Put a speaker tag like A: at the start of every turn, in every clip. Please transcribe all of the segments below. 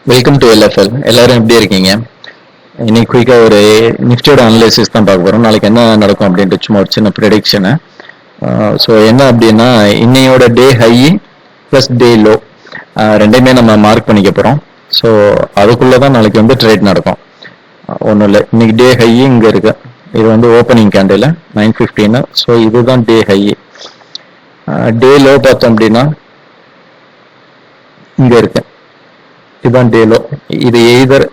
A: Welcome to எல்எஃப்எல். எல்லாரும் எப்படி இருக்கீங்க? இன்னைக்கு குயிக்கா ஒரு நிஃப்டியோட அனலைசிஸ் தான் பார்க்க போறோம். நாளைக்கு என்ன நடக்கும் அப்படின்ட்டு சும்மா ஒரு சின்ன ப்ரெடிக்ஷனு. ஸோ என்ன அப்படின்னா, இன்னையோட டே ஹை ப்ளஸ் டே லோ ரெண்டையுமே நம்ம மார்க் பண்ணிக்க போறோம். ஸோ அதுக்குள்ள தான் நாளைக்கு வந்து ட்ரேட் நடக்கும். ஒன்றும் இல்லை, இன்னைக்கு டே ஹை இங்கே இருக்கு. இது வந்து ஓப்பனிங் கேண்டில் 9:15. ஸோ இதுதான் டே ஹை. டே லோ பார்த்தோம் அப்படின்னா இங்க இருக்கு. இதுதான் டே லோ. இது எய்தர்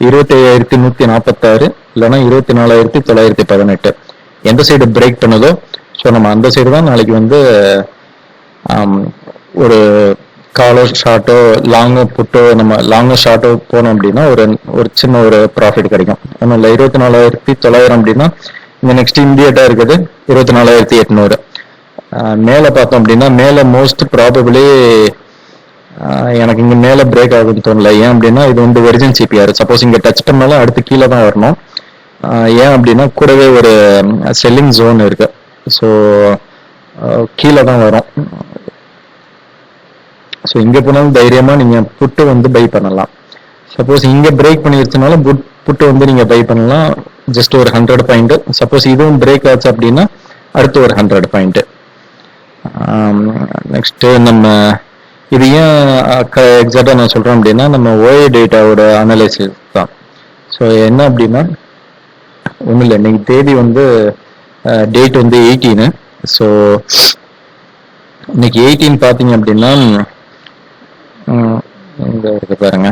A: 25,146 இல்லைன்னா 24,918. எந்த சைடு பிரேக் பண்ணுதோ ஸோ நம்ம அந்த சைடு தான் நாளைக்கு வந்து ஒரு காலோ ஷார்ட்டோ லாங்கோ புட்டோ, நம்ம லாங்கோ ஷார்ட்டோ போனோம் அப்படின்னா ஒரு ஒரு சின்ன ஒரு ப்ராஃபிட் கிடைக்கும். ஒன்றும் இல்லை, 24,900 அப்படின்னா இந்த நெக்ஸ்ட் இமிடியேட்டா இருக்குது 24,800. மேலே பார்த்தோம் அப்படின்னா மேலே மோஸ்ட் ப்ராபபிளி எனக்கு இங்க மேல பிரேக் ஆகுதுன்னு தோணல. ஏன் அப்படின்னா இது வந்து வெர்ஜின் சிபிஆர். சப்போஸ் இங்க டச் பண்ணாலும் அடுத்து கீழே தான் வரணும். ஏன் அப்படின்னா கூடவே ஒரு செல்லிங் ஜோன் இருக்கு. ஸோ கீழே தான் வரும். ஸோ இங்க போனாலும் தைரியமா நீங்க புட்டு வந்து பை பண்ணலாம். சப்போஸ் இங்க பிரேக் பண்ணிருச்சுனாலும் புட்டு வந்து நீங்க பை பண்ணலாம். ஜஸ்ட் ஒரு 100 பாயிண்ட். சப்போஸ் இதுவும் பிரேக் ஆச்சு அப்படின்னா அடுத்து ஒரு 100 பாயிண்ட். நெக்ஸ்ட் நம்ம இது ஏன் எக்ஸாக்டா நான் சொல்றேன் அப்படின்னா நம்ம ஓஏ டேட்டாவோட அனலைசிஸ் தான். ஸோ என்ன அப்படின்னா ஒன்றும் இல்லை, இன்னைக்கு தேதி வந்து டேட் வந்து 18. ஸோ இன்னைக்கு 18 பார்த்தீங்க அப்படின்னா இங்க இருக்கு பாருங்க.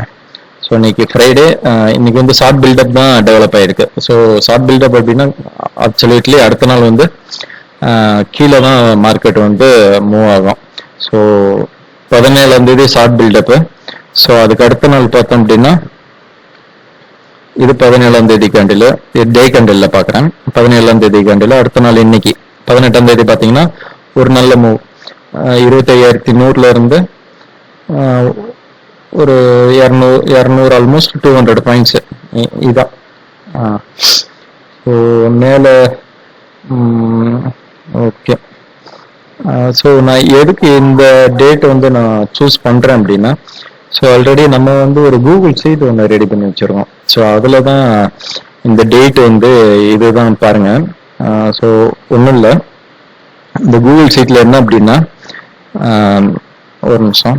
A: ஸோ இன்னைக்கு ஃப்ரைடே. இன்னைக்கு வந்து ஷார்ட் பில்டப் தான் டெவலப் ஆயிருக்கு. ஸோ ஷார்ட் பில்டப் அப்படின்னா அப்சல்யூட்லி அடுத்த நாள் வந்து கீழே தான் மார்க்கெட் வந்து மூவ் ஆகும். ஸோ 17ஆம் தேதி ஷார்ட் பில்டப்பு. ஸோ அதுக்கு அடுத்த நாள் பார்த்தோம் அப்படின்னா இது 17ஆம் தேதி கேண்டில், டே கேண்டில் பார்க்குறேன். 17ஆம் தேதி கேண்டில். அடுத்த நாள் இன்னைக்கு 18ஆம் தேதி பார்த்தீங்கன்னா ஒரு நல்ல மூவ். 25,100 இருந்து ஒரு 200 ஆல்மோஸ்ட் 200 பாயிண்ட்ஸ் இதான். ஸோ மேலே ஓகே. ஸோ நான் எதுக்கு இந்த டேட் வந்து நான் சூஸ் பண்ணுறேன் அப்படின்னா, ஸோ ஆல்ரெடி நம்ம வந்து ஒரு கூகுள் சீட் ஒன்று ரெடி பண்ணி வச்சுருக்கோம். ஸோ அதில் தான் இந்த டேட் வந்து இதுதான் பாருங்க. ஸோ ஒன்றும் இல்லை, இந்த கூகுள் சீட்டில் என்ன அப்படின்னா ஒரு நிமிஷம்.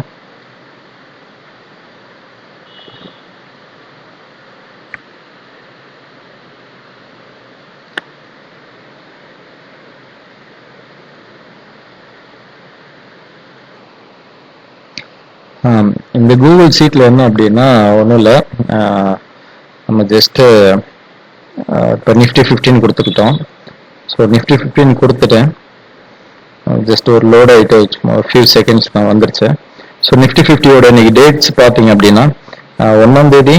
A: இந்த கூகுள் சீட்ல என்ன அப்படின்னா ஒன்றும் இல்லை, நம்ம ஜஸ்ட்டு இப்போ நிஃப்டி 15 கொடுத்துக்கிட்டோம். ஸோ நிஃப்டி 15 கொடுத்துட்டேன். ஜஸ்ட் ஒரு லோட் ஆகிட்டு ஃபியூ செகண்ட்ஸ் நான் வந்துருச்சு. ஸோ நிஃப்டி 50யோட இன்னைக்கு டேட்ஸ் பார்த்தீங்க அப்படின்னா 1ஆம் தேதி,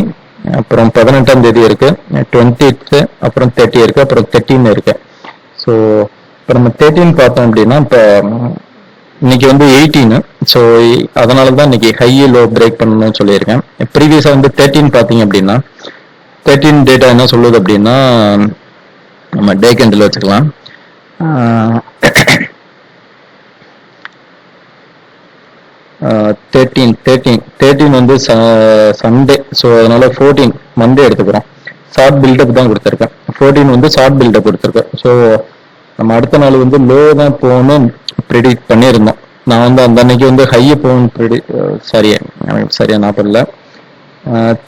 A: அப்புறம் 18ஆம் தேதி இருக்கு, 20th, அப்புறம் 30 இருக்கு, அப்புறம் 13 இருக்கு. ஸோ இப்போ நம்ம 13 பார்த்தோம் அப்படின்னா இப்போ இன்னைக்கு வந்து 18. ஸோ அதனால தான் இன்னைக்கு ஹை லோ பிரேக் பண்ணணும்னு சொல்லியிருக்கேன். ப்ரீவியஸாக வந்து 13 பார்த்தீங்க அப்படின்னா 13 டேட்டா என்ன சொல்லுது அப்படின்னா நம்ம டே கேண்டில் வச்சுக்கலாம். 13 வந்து சண்டே. ஸோ அதனால 14 மண்டே எடுத்துக்கிறோம். ஷார்ட் பில்டப் தான் கொடுத்துருக்கேன். 14 வந்து ஷார்ட் பில்டப் கொடுத்துருக்கேன். ஸோ நம்ம அடுத்த நாள் வந்து லோ தான் போகணும் ப்ரிடிக்ட் பண்ணியிருந்தோம். நான் வந்து அந்த அன்னைக்கு வந்து ஹையை போகணும் சரியா ஞாபகம் இல்லை.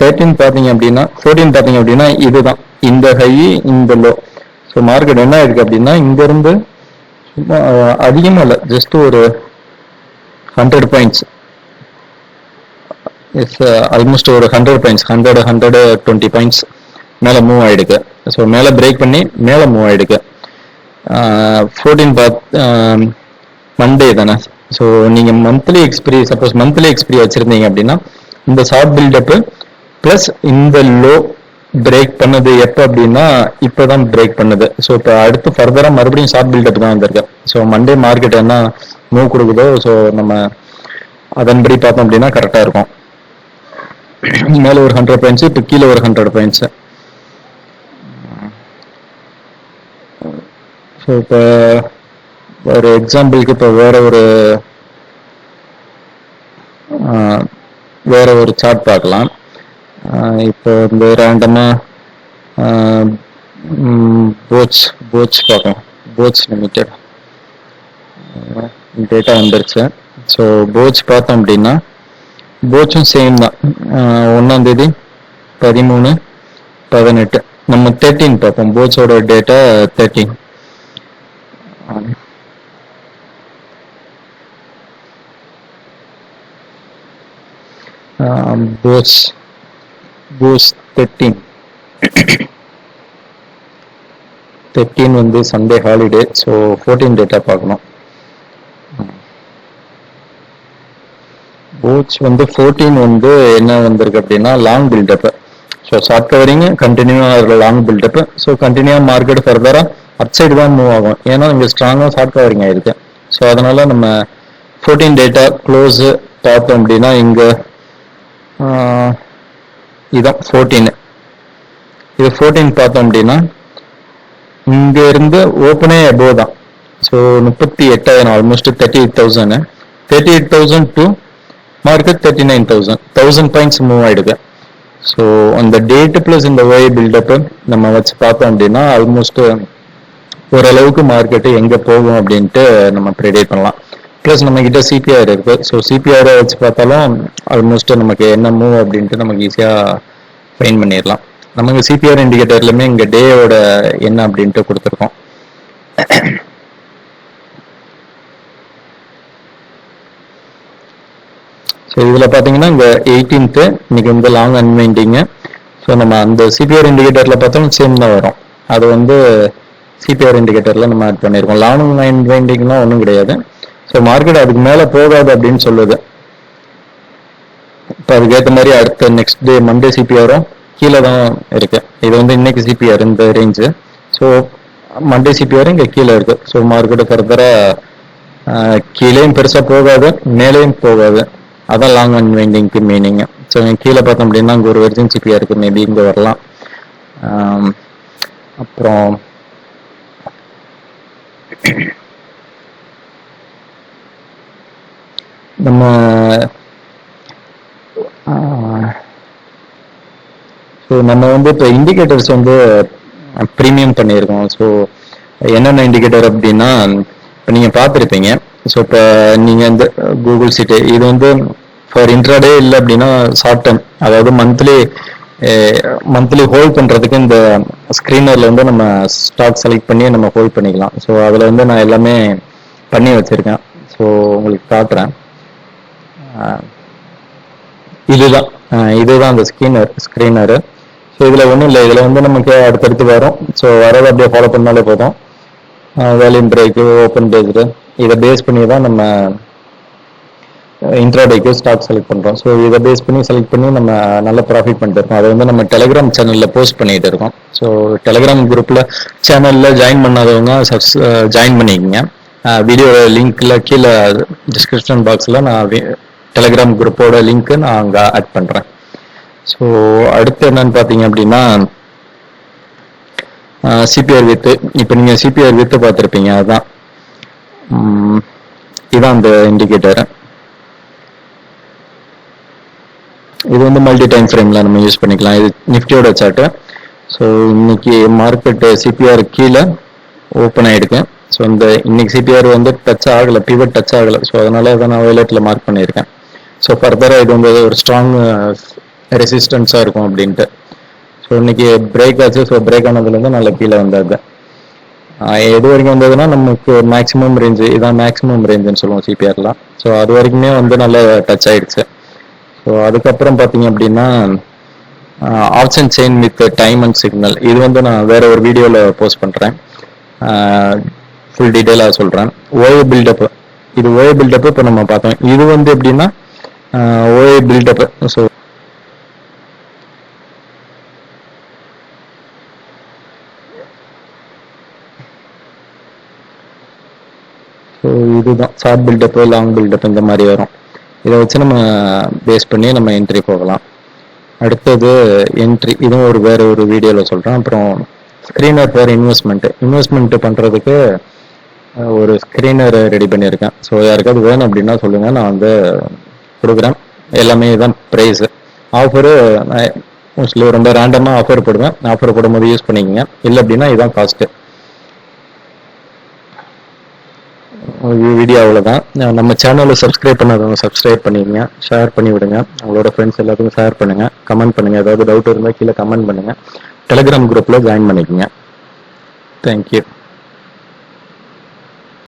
A: 13 பார்த்தீங்க அப்படின்னா 14 பார்த்தீங்க அப்படின்னா இதுதான் இந்த ஹை இந்த லோ. ஸோ மார்க்கெட் என்ன ஆயிருக்கு அப்படின்னா இங்க இருந்து அதிகமாக இல்லை, ஜஸ்ட் ஒரு 100 பாயிண்ட்ஸ், ஆல்மோஸ்ட் ஒரு 100 பாயிண்ட்ஸ், 120 பாயிண்ட்ஸ் மேலே மூவ் ஆயிடுக்கு. ஸோ மேலே பிரேக் பண்ணி மேலே மூவ் ஆயிடுக்கு. 14 மண்டே தானே. ஸோ நீங்கள் monthly expiry, suppose monthly expiry வச்சுருந்தீங்க அப்படின்னா இந்த ஷார்ட் பில்டப்பு ப்ளஸ் இந்த லோ பிரேக் பண்ணது எப்போ அப்படின்னா இப்போ தான் பிரேக் பண்ணுது. ஸோ இப்போ அடுத்து ஃபர்தராக மறுபடியும் ஷார்ட் பில்டப் தான் வந்திருக்கு. ஸோ மண்டே மார்க்கெட் என்ன மூவ் கொடுக்குதோ ஸோ நம்ம அதன்படி பார்த்தோம் அப்படின்னா கரெக்டாக இருக்கும். மேலே ஒரு 100 பாயிண்ட்ஸ், இப்போ கீழே ஒரு 100 பாயிண்ட்ஸ். ஸோ இப்போ ஒரு எக்ஸாம்பிளுக்கு இப்போ வேற ஒரு வேற ஒரு சார்ட் பார்க்கலாம். இப்போ வந்து ரேண்டமா போச் போச் பார்க்கலாம். போச் லிமிடெட் டேட்டா வந்துருச்சு. ஸோ போச் பார்த்தோம் அப்படின்னா போச்சும் சேம் தான். 1ஆம் தேதி 13/18 நம்ம 13 பார்ப்போம். போச்சோட டேட்டா 13. போச் 13 வந்து சண்டே ஹாலிடே. ஸோ 14 டேட்டா பார்க்கணும். போச் வந்து 14 வந்து என்ன வந்திருக்கு அப்படின்னா long buildup. So short covering கண்டினியூவாக லாங் பில்டப். ஸோ கண்டினியூவாக மார்க்கெட் ஃபர்தராக அப் சைடு தான் மூவ் ஆகும். ஏன்னா இங்கே ஸ்ட்ராங்காக ஷார்ட் கவரிங் ஆயிருக்கு. ஸோ அதனால நம்ம 14 டேட்டா க்ளோஸ் பார்த்தோம் அப்படின்னா இங்கே இதான் 14. இது 14 பார்த்தோம் அப்படின்னா இங்க இருந்து ஓப்பனே அபோவ் தான். So 38,000 almost 38,000. 38,000 to market 39,000 1000 points move ஆயிடுது. ஸோ அந்த டேட் பிளஸ் இந்த ஒய் பில்டப் நம்ம வச்சு பார்த்தோம் அப்படின்னா ஆல்மோஸ்ட் ஓரளவுக்கு மார்க்கெட்டு எங்க போகும் அப்படின்ட்டு நம்ம ப்ரெடிக்ட் பண்ணலாம். ப்ளஸ் நம்ம கிட்ட சிபிஆர் இருக்கு. ஸோ சிபிஆரை வச்சு பார்த்தாலும் ஆல்மோஸ்ட் நமக்கு என்ன மூவ் அப்படின்ட்டு நமக்கு ஈஸியா ஃபைன் பண்ணிடலாம். நமக்கு சிபிஆர் இண்டிகேட்டர்லுமே இங்க டேயோட என்ன அப்படின்ட்டு கொடுத்துருக்கோம். ஸோ இதுல பாத்தீங்கன்னா இங்க 18th இன்னைக்கு வந்து லாங் அன்வைண்டிங். ஸோ நம்ம அந்த சிபிஆர் இண்டிகேட்டர்ல பார்த்தாலும் சேம் தான் வரும். அது வந்து சிபிஆர் இண்டிகேட்டர்ல நம்ம ஆட் பண்ணிருக்கோம். லாங் அன்வைண்டிங்னா ஒன்றும் கிடையாது. ஸோ மார்க்கெட் அதுக்கு மேல போகாது அப்படின்னு சொல்லுது. இப்போ அதுக்கேற்ற மாதிரி அடுத்த நெக்ஸ்ட் டே மண்டே சிபிஆரும் கீழே தான் இருக்கு. இது வந்து இன்னைக்கு சிபிஆர் இந்த ரேஞ்சு. ஸோ மண்டே சிபிஆர் இங்க கீழே இருக்கு. ஸோ மார்க்கெட் ஃபர்தரா கீழேயும் பெருசா போகாது, மேலேயும் போகாது. அதான் லாங் அன்வைண்டிங்க்கு மீனிங். ஸோ கீழே பார்த்தோம் அப்படின்னா அங்கே ஒரு வெர்ஜின் சிபிஆர் இருக்கு, மேபி இங்கே வரலாம். அப்புறம் நம்ம ஸோ நம்ம வந்து இப்போ இண்டிகேட்டர்ஸ் வந்து ப்ரீமியம் பண்ணியிருக்கோம். ஸோ என்னென்ன இண்டிகேட்டர் அப்படின்னா இப்போ நீங்கள் பார்த்துருப்பீங்க. ஸோ இப்போ நீங்கள் இந்த கூகுள் சீட்டு இது வந்து ஃபார் இன்ட்ராடே இல்லை அப்படின்னா ஷார்ட் டர்ம், அதாவது மந்த்லி ஹோல்ட் பண்ணுறதுக்கு இந்த ஸ்க்ரீனரில் வந்து நம்ம ஸ்டாக் செலக்ட் பண்ணி நம்ம ஹோல்ட் பண்ணிக்கலாம். ஸோ அதில் வந்து நான் எல்லாமே பண்ணி வச்சுருக்கேன். ஸோ உங்களுக்கு காட்டுறேன். இதுதான் அந்த ஸ்க்ரீனரு. ஸோ இதில் ஒன்றும் இல்லை, இதில் வந்து நமக்கு அடுத்தடுத்து வரும். ஸோ வரதை அப்படியே ஃபாலோ பண்ணாலே போதும். வேல்யூம் பிரேக்கு, ஓப்பன் பேஸ்டு இதை பேஸ் பண்ணி தான் நம்ம இன்ட்ராடேக்கு ஸ்டாக் செலக்ட் பண்ணுறோம். ஸோ இதை பேஸ் பண்ணி செலக்ட் பண்ணி நம்ம நல்ல ப்ராஃபிட் பண்ணிட்டு இருக்கோம். அதை வந்து நம்ம டெலிகிராம் சேனலில் போஸ்ட் பண்ணிட்டு இருக்கோம். ஸோ டெலிகிராம் குரூப்பில் சேனலில் ஜாயின் பண்ணாதவங்க ஜாயின் பண்ணிக்கோங்க. வீடியோ லிங்க்ல கீழே டிஸ்கிரிப்ஷன் பாக்ஸில் நான் டெலிகிராம் குரூப்போட லிங்க் நான் அங்கே ஆட் பண்ணுறேன். ஸோ அடுத்து என்னன்னு பார்த்தீங்க அப்படின்னா சிபிஆர் வித்து. இப்போ நீங்கள் சிபிஆர் வித்து பார்த்துருப்பீங்க. அதுதான் இதான் அந்த இண்டிகேட்டர். இது வந்து மல்டி டைம் ஃப்ரேம்ல நம்ம யூஸ் பண்ணிக்கலாம். இது நிஃப்டியோட சார்ட்டு. ஸோ இன்னைக்கு மார்க்கெட் சிபிஆர் கீழே ஓப்பன் ஆயிடுக்கு. ஸோ இந்த இன்னைக்கு சிபிஆர் வந்து டச் ஆகலை, பிவட் டச் ஆகலை. ஸோ அதனால அதை நான் வயலட்டில் மார்க் பண்ணியிருக்கேன். ஸோ ஃபர்தராக இது வந்து ஒரு ஸ்ட்ராங் ரெசிஸ்டன்ஸாக இருக்கும் அப்படின்ட்டு. ஸோ இன்னைக்கு பிரேக் ஆச்சு. ஸோ பிரேக் ஆனதுலேருந்து நல்ல கீழே வந்தது. எது வரைக்கும் வந்ததுன்னா நமக்கு மேக்ஸிமம் ரேஞ்சு, இதான் மேக்ஸிமம் ரேஞ்சுன்னு சொல்லுவோம் சிபிஆர்லாம். ஸோ அது வரைக்குமே வந்து நல்ல டச் ஆயிடுச்சு. ஸோ அதுக்கப்புறம் பார்த்தீங்க அப்படின்னா option chain with time and signal, இது வந்து நான் வேற ஒரு வீடியோவில் போஸ்ட் பண்ணுறேன். ஃபுல் டீட்டெயிலாக சொல்கிறேன். ஓஏ பில்டப், இது ஓஏ பில்டப் இப்போ நம்ம பார்த்தோம். இது வந்து எப்படின்னா ஓஏ பில்டப். ஸோ இதுதான் ஷார்ட் பில்டப், லாங் பில்டப் இந்த மாதிரி வரும். இதை வச்சு நம்ம பேஸ் பண்ணி நம்ம என்ட்ரி போகலாம். அடுத்தது என்ட்ரி, இதுவும் வேற ஒரு வீடியோவில் சொல்கிறேன். அப்புறம் ஸ்க்ரீனர் ஃபார் இன்வெஸ்ட்மெண்ட் பண்ணுறதுக்கு ஒரு ஸ்க்ரீனர் ரெடி பண்ணியிருக்கேன். ஸோ யாருக்காவது வேணும் அப்படின்னா சொல்லுங்கள், நான் வந்து கொடுக்குறேன். எல்லாமே தான் ப்ரைஸ். ஆஃபரு மோஸ்ட்லி ரொம்ப ரேண்டமாக ஆஃபர் போடுவேன். ஆஃபர் போடும்போது யூஸ் பண்ணிக்கங்க. இல்லை அப்படின்னா இதுதான் காஸ்ட்டு. வீடியோ அவ்வளோதான். நம்ம சேனலை சப்ஸ்கிரைப் பண்ணாதவங்க சப்ஸ்கிரைப் பண்ணிக்கங்க, ஷேர் பண்ணி விடுங்க, உங்களோட ஃப்ரெண்ட்ஸ் எல்லாத்துக்கும் ஷேர் பண்ணுங்க, கமெண்ட் பண்ணுங்க. ஏதாவது டவுட் இருந்தால் கீழே கமெண்ட் பண்ணுங்க. டெலிகிராம் குரூப்பில் ஜாயின் பண்ணிக்கோங்க. தேங்க்யூ.